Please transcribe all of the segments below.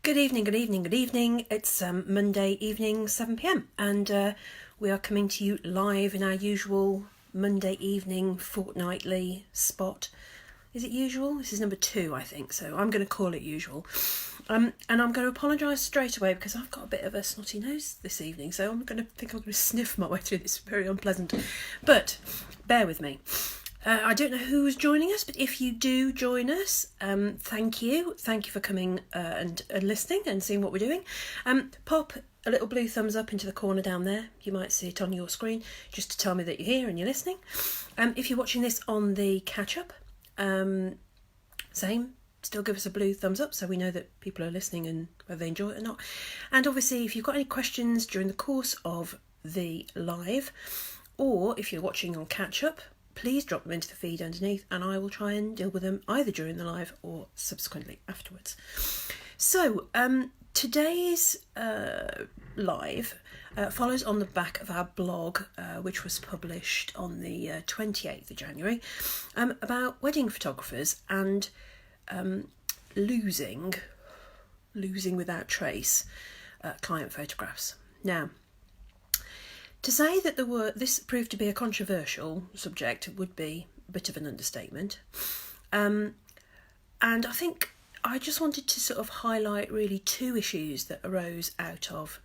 Good evening, good evening, good evening. It's Monday evening, 7 p.m. and we are coming to you live in our usual Monday evening fortnightly spot. Is it usual? This is number 2, I think, so I'm going to call it usual. And I'm going to apologise straight away because I've got a bit of a snotty nose this evening, so I'm going to sniff my way through this. Very unpleasant. But bear with me. I don't know who's joining us, but if you do join us, thank you. Thank you for coming and listening and seeing what we're doing. Pop a little blue thumbs up into the corner down there. You might see it on your screen just to tell me that you're here and you're listening. If you're watching this on the catch-up, same. Still give us a blue thumbs up so we know that people are listening and whether they enjoy it or not. And obviously, if you've got any questions during the course of the live, or if you're watching on catch-up, please drop them into the feed underneath and I will try and deal with them either during the live or subsequently afterwards. So today's live follows on the back of our blog, which was published on the 28th of January, about wedding photographers and losing without trace client photographs. Now, to say that this proved to be a controversial subject would be a bit of an understatement. And I think I just wanted to sort of highlight really 2 issues that arose out of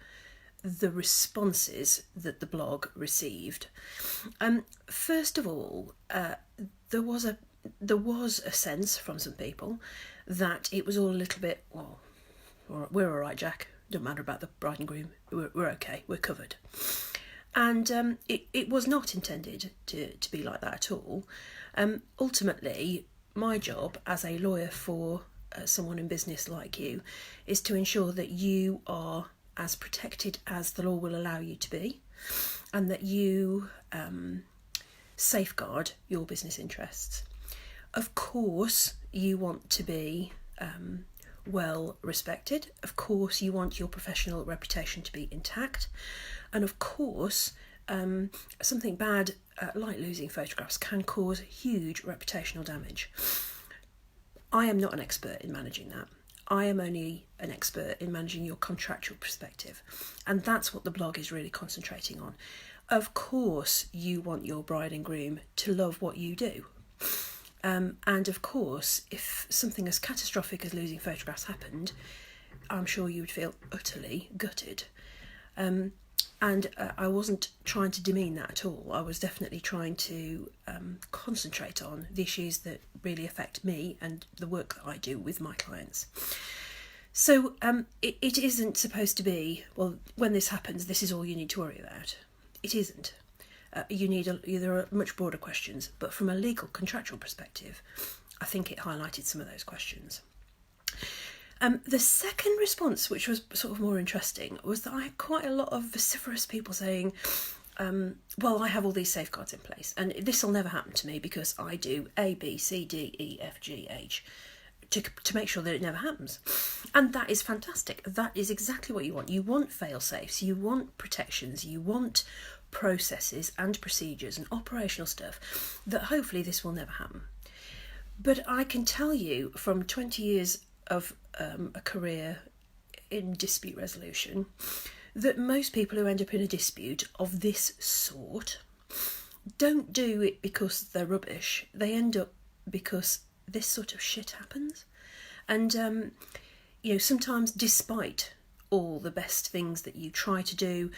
the responses that the blog received. First of all, there was a sense from some people that it was all a little bit, well, we're all right, Jack. Don't matter about the bride and groom. We're okay. We're covered. And it was not intended to be like that at all. Ultimately, my job as a lawyer for someone in business like you is to ensure that you are as protected as the law will allow you to be, and that you safeguard your business interests. Of course, you want to be well respected. Of course, you want your professional reputation to be intact. And of course, something bad like losing photographs can cause huge reputational damage. I am not an expert in managing that. I am only an expert in managing your contractual perspective. And that's what the blog is really concentrating on. Of course, you want your bride and groom to love what you do. And of course, if something as catastrophic as losing photographs happened, I'm sure you would feel utterly gutted. And I wasn't trying to demean that at all. I was definitely trying to concentrate on the issues that really affect me and the work that I do with my clients. So it isn't supposed to be, well, when this happens, this is all you need to worry about. It isn't. There are much broader questions, but from a legal contractual perspective, I think it highlighted some of those questions. The second response, which was sort of more interesting, was that I had quite a lot of vociferous people saying, well, I have all these safeguards in place and this will never happen to me because I do A, B, C, D, E, F, G, H to make sure that it never happens. And that is fantastic. That is exactly what you want. You want fail-safes, you want protections, you want processes and procedures and operational stuff that hopefully this will never happen. But I can tell you from 20 years of a career in dispute resolution that most people who end up in a dispute of this sort don't do it because they're rubbish. They end up because this sort of shit happens. And sometimes despite all the best things that you try to do,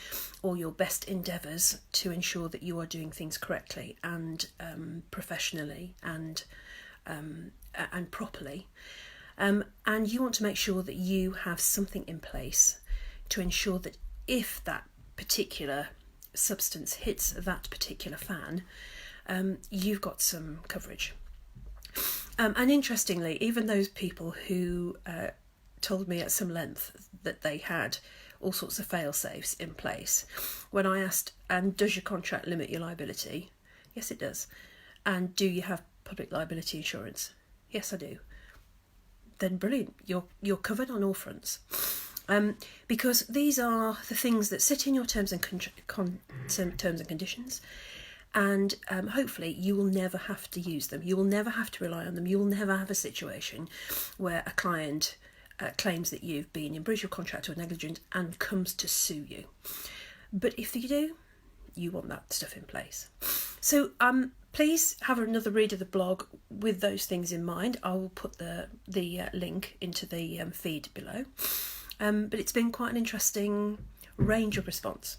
or your best endeavours to ensure that you are doing things correctly and professionally and properly, and you want to make sure that you have something in place to ensure that if that particular substance hits that particular fan, you've got some coverage. And interestingly, even those people who told me at some length that they had all sorts of fail-safes in place, when I asked, and does your contract limit your liability? Yes, it does. And do you have public liability insurance? Yes, I do. Then brilliant, you're covered on all fronts. Because these are the things that sit in your terms and conditions, and hopefully you will never have to use them. You will never have to rely on them. You will never have a situation where a client claims that you've been in breach of contract or negligent and comes to sue you. But if you do, you want that stuff in place. So please have another read of the blog with those things in mind. I will put the link into the feed below. But it's been quite an interesting range of response.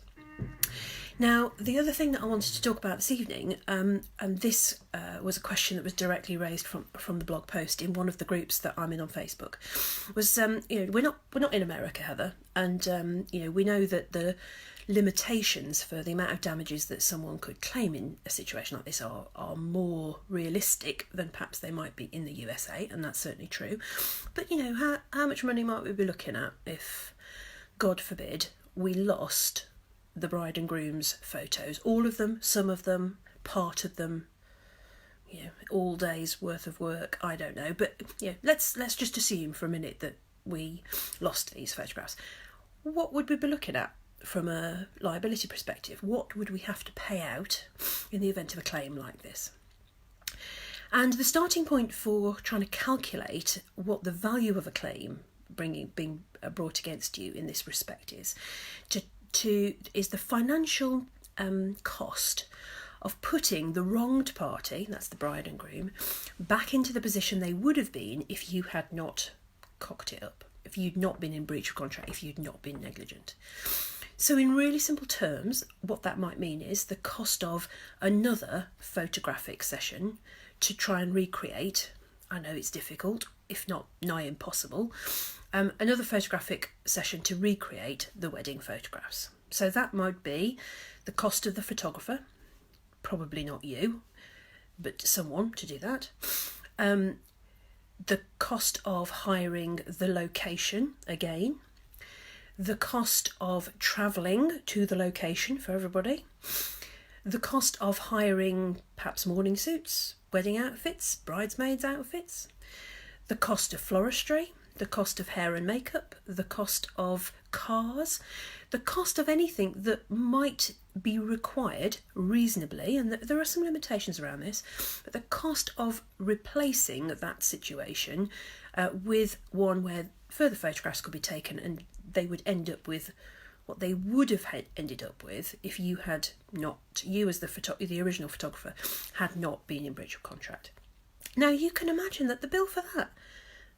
Now, the other thing that I wanted to talk about this evening, and this was a question that was directly raised from the blog post in one of the groups that I'm in on Facebook, was we're not in America, Heather, and we know that the limitations for the amount of damages that someone could claim in a situation like this are more realistic than perhaps they might be in the USA, and that's certainly true. But how much money might we be looking at if, God forbid, we lost the bride and groom's photos, all of them, some of them, part of them, all days worth of work, I don't know, but let's just assume for a minute that we lost these photographs. What would we be looking at from a liability perspective? What would we have to pay out in the event of a claim like this? And the starting point for trying to calculate what the value of a claim being brought against you in this respect is the financial cost of putting the wronged party, that's the bride and groom, back into the position they would have been if you had not cocked it up, if you'd not been in breach of contract, if you'd not been negligent. So in really simple terms, what that might mean is the cost of another photographic session to try and recreate, I know it's difficult, if not nigh impossible, another photographic session to recreate the wedding photographs. So that might be the cost of the photographer, probably not you, but someone to do that. The cost of hiring the location again, the cost of travelling to the location for everybody, the cost of hiring perhaps morning suits, wedding outfits, bridesmaids outfits, the cost of floristry, the cost of hair and makeup, the cost of cars, the cost of anything that might be required reasonably, and there are some limitations around this, but the cost of replacing that situation with one where further photographs could be taken and they would end up with what they would have ended up with if you had not, you as the original photographer, had not been in breach of contract. Now you can imagine that the bill for that,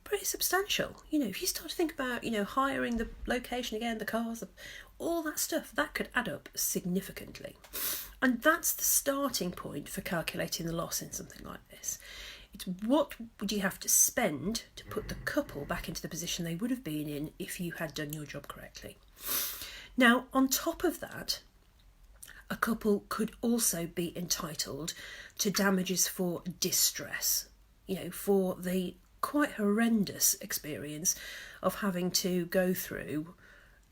pretty substantial. If you start to think about, hiring the location again, the cars, all that stuff, that could add up significantly. And that's the starting point for calculating the loss in something like this. It's what would you have to spend to put the couple back into the position they would have been in if you had done your job correctly. Now, on top of that, a couple could also be entitled to damages for distress, for the quite horrendous experience of having to go through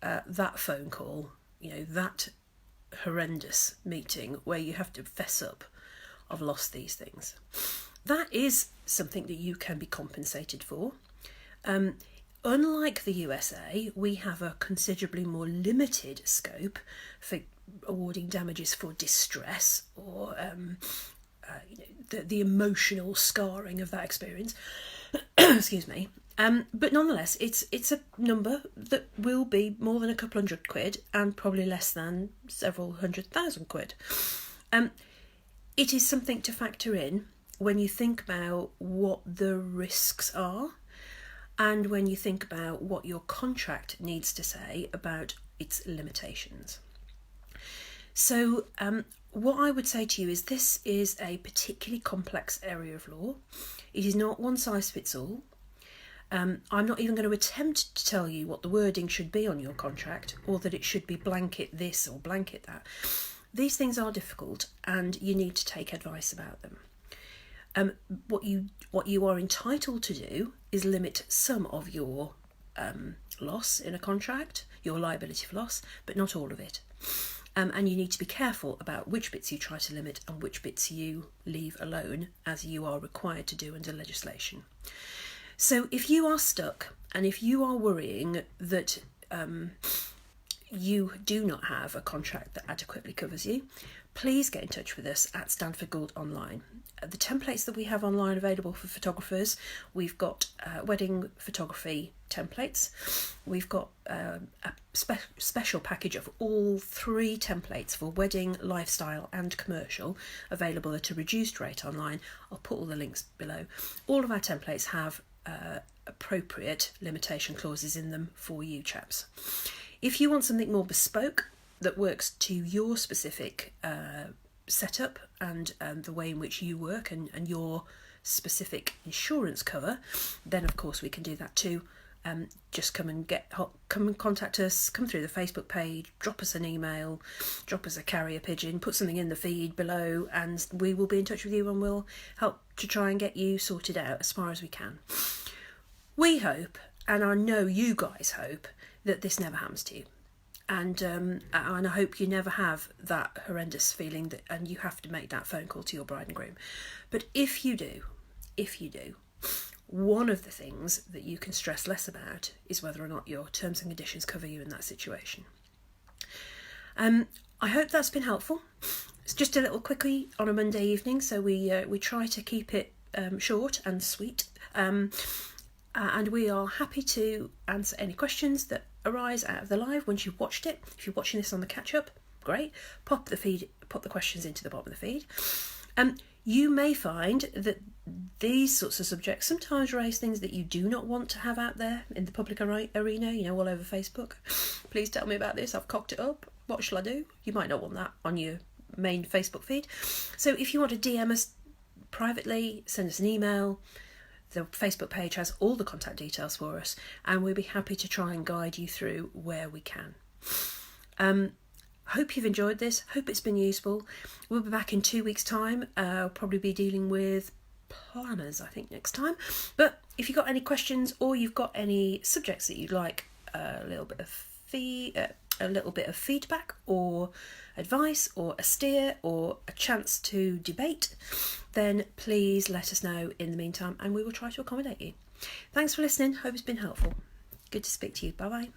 that phone call, that horrendous meeting where you have to fess up, I've lost these things. That is something that you can be compensated for. Unlike the USA, we have a considerably more limited scope for awarding damages for distress or the emotional scarring of that experience. Excuse me. But nonetheless, it's a number that will be more than a couple £100 and probably less than several £100,000. It is something to factor in when you think about what the risks are and when you think about what your contract needs to say about its limitations. So what I would say to you is this is a particularly complex area of law. It is not one size fits all. I'm not even going to attempt to tell you what the wording should be on your contract or that it should be blanket this or blanket that. These things are difficult and you need to take advice about them. What you are entitled to do is limit some of your loss in a contract, your liability for loss, but not all of it. And you need to be careful about which bits you try to limit and which bits you leave alone, as you are required to do under legislation. So if you are stuck and if you are worrying that you do not have a contract that adequately covers you, please get in touch with us at Stanford Gould Online. The templates that we have online available for photographers, we've got wedding photography templates. We've got a special package of all 3 templates for wedding, lifestyle and commercial, available at a reduced rate online. I'll put all the links below. All of our templates have appropriate limitation clauses in them for you chaps. If you want something more bespoke that works to your specific setup and the way in which you work and your specific insurance cover, then of course we can do that too. Just come and contact us, come through the Facebook page, drop us an email, drop us a carrier pigeon, put something in the feed below, and we will be in touch with you and we'll help to try and get you sorted out as far as we can. We hope, and I know you guys hope, that this never happens to you. And I hope you never have that horrendous feeling that and you have to make that phone call to your bride and groom. But if you do, one of the things that you can stress less about is whether or not your terms and conditions cover you in that situation. I hope that's been helpful. It's just a little quickie on a Monday evening, so we try to keep it short and sweet. And we are happy to answer any questions that arise out of the live once you've watched it. If you're watching this on the catch-up, great. Pop the questions into the bottom of the feed. You may find that these sorts of subjects sometimes raise things that you do not want to have out there in the public arena, all over Facebook. Please tell me about this, I've cocked it up. What shall I do? You might not want that on your main Facebook feed. So if you want to DM us privately, send us an email. The Facebook page has all the contact details for us, and we'll be happy to try and guide you through where we can. Hope you've enjoyed this. Hope it's been useful. We'll be back in 2 weeks' time. I'll probably be dealing with planners, I think, next time. But if you've got any questions or you've got any subjects that you'd like a little bit of feedback or advice or a steer or a chance to debate, then please let us know in the meantime and we will try to accommodate you. Thanks for listening. Hope it's been helpful. Good to speak to you. Bye bye.